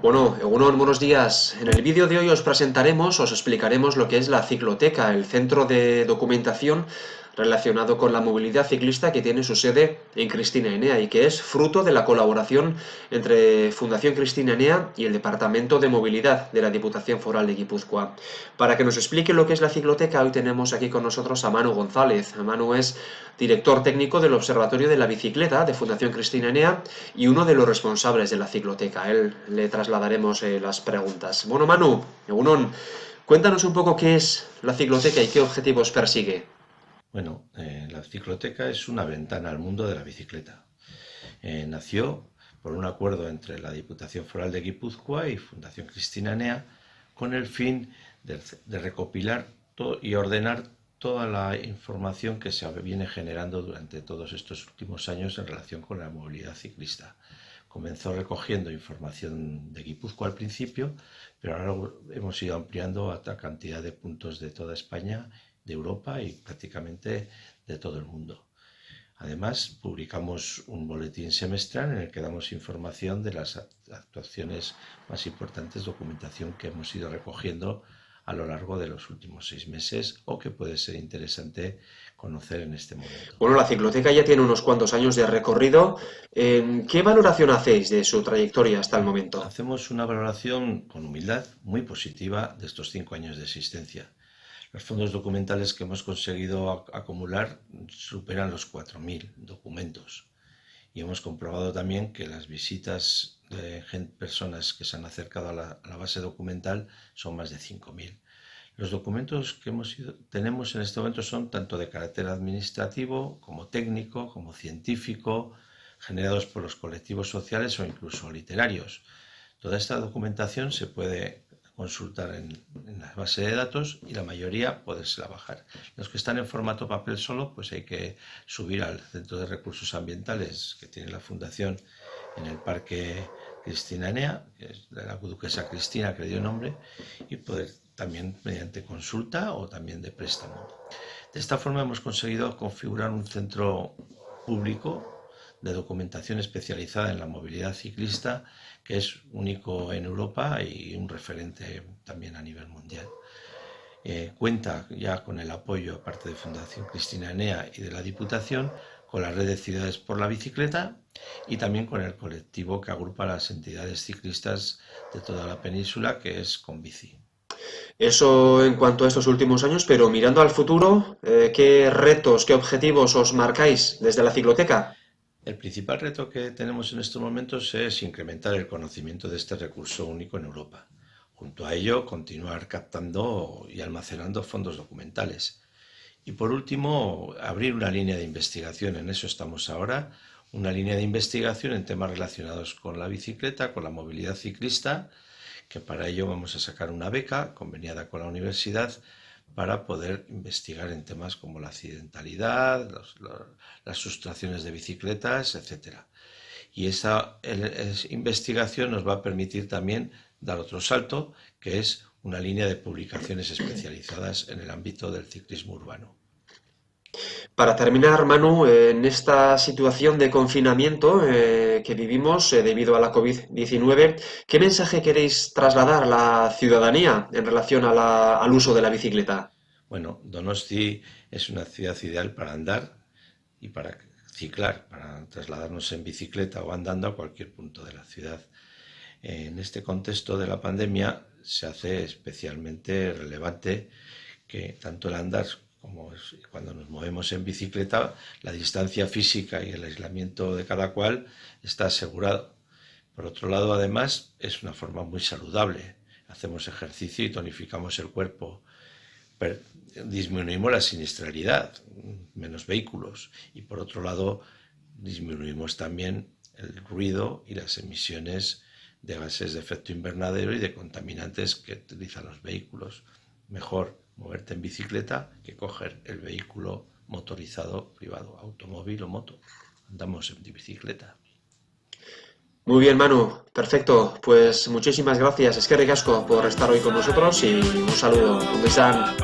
Bueno, Egunon, buenos días. En el vídeo de hoy os explicaremos lo que es la Cicloteca, el centro de documentación relacionado con la movilidad ciclista que tiene su sede en Cristina Enea y que es fruto de la colaboración entre Fundación Cristina Enea y el Departamento de Movilidad de la Diputación Foral de Guipúzcoa. Para que nos explique lo que es la Cicloteca, hoy tenemos aquí con nosotros a Manu González. Manu es director técnico del Observatorio de la Bicicleta de Fundación Cristina Enea y uno de los responsables de la Cicloteca. A él le trasladaremos las preguntas. Bueno, Manu, Egunon, cuéntanos un poco qué es la Cicloteca y qué objetivos persigue. Bueno, la cicloteca es una ventana al mundo de la bicicleta. Nació por un acuerdo entre la Diputación Foral de Guipúzcoa y Fundación Cristina Enea con el fin de recopilar y ordenar toda la información que se viene generando durante todos estos últimos años en relación con la movilidad ciclista. Comenzó recogiendo información de Guipúzcoa al principio, pero ahora hemos ido ampliando a cantidad de puntos de toda España, de Europa y prácticamente de todo el mundo. Además, publicamos un boletín semestral en el que damos información de las actuaciones más importantes, documentación que hemos ido recogiendo a lo largo de los últimos 6 meses o que puede ser interesante conocer en este momento. Bueno, la Cicloteca ya tiene unos cuantos años de recorrido. ¿Qué valoración hacéis de su trayectoria hasta el momento? Hacemos una valoración con humildad muy positiva de estos 5 años de existencia. Los fondos documentales que hemos conseguido acumular superan los 4.000 documentos y hemos comprobado también que las visitas de personas que se han acercado a la base documental son más de 5.000. Los documentos que tenemos en este momento son tanto de carácter administrativo como técnico, como científico, generados por los colectivos sociales o incluso literarios. Toda esta documentación se puede consultar en la base de datos y la mayoría podérsela bajar. Los que están en formato papel solo, pues hay que subir al Centro de Recursos Ambientales que tiene la Fundación en el Parque Cristina Enea, que es de la duquesa Cristina, que le dio nombre, y poder también mediante consulta o también de préstamo. De esta forma hemos conseguido configurar un centro público de documentación especializada en la movilidad ciclista, que es único en Europa y un referente también a nivel mundial. Cuenta ya con el apoyo, aparte de Fundación Cristina Enea y de la Diputación, con la red de ciudades por la bicicleta y también con el colectivo que agrupa las entidades ciclistas de toda la península, que es Conbici. Eso en cuanto a estos últimos años, pero mirando al futuro, ¿qué retos, qué objetivos os marcáis desde la Cicloteca? El principal reto que tenemos en estos momentos es incrementar el conocimiento de este recurso único en Europa. Junto a ello, continuar captando y almacenando fondos documentales. Y por último, abrir una línea de investigación, en eso estamos ahora, una línea de investigación en temas relacionados con la bicicleta, con la movilidad ciclista, que para ello vamos a sacar una beca conveniada con la universidad para poder investigar en temas como la accidentalidad, las sustracciones de bicicletas, etc. Y esa investigación nos va a permitir también dar otro salto, que es una línea de publicaciones especializadas en el ámbito del ciclismo urbano. Para terminar, Manu, en esta situación de confinamiento que vivimos debido a la COVID-19, ¿qué mensaje queréis trasladar a la ciudadanía en relación a al uso de la bicicleta? Bueno, Donosti es una ciudad ideal para andar y para ciclar, para trasladarnos en bicicleta o andando a cualquier punto de la ciudad. En este contexto de la pandemia se hace especialmente relevante que tanto el andar como cuando nos movemos en bicicleta, la distancia física y el aislamiento de cada cual está asegurado. Por otro lado, además, es una forma muy saludable. Hacemos ejercicio y tonificamos el cuerpo. Disminuimos la siniestralidad, menos vehículos. Y por otro lado, disminuimos también el ruido y las emisiones de gases de efecto invernadero y de contaminantes que utilizan los vehículos. Mejor moverte en bicicleta que coger el vehículo motorizado privado, automóvil o moto. Andamos en bicicleta. Muy bien, Manu, perfecto. Pues muchísimas gracias, Eskerrik asko, por estar hoy con nosotros y un saludo. Un besan.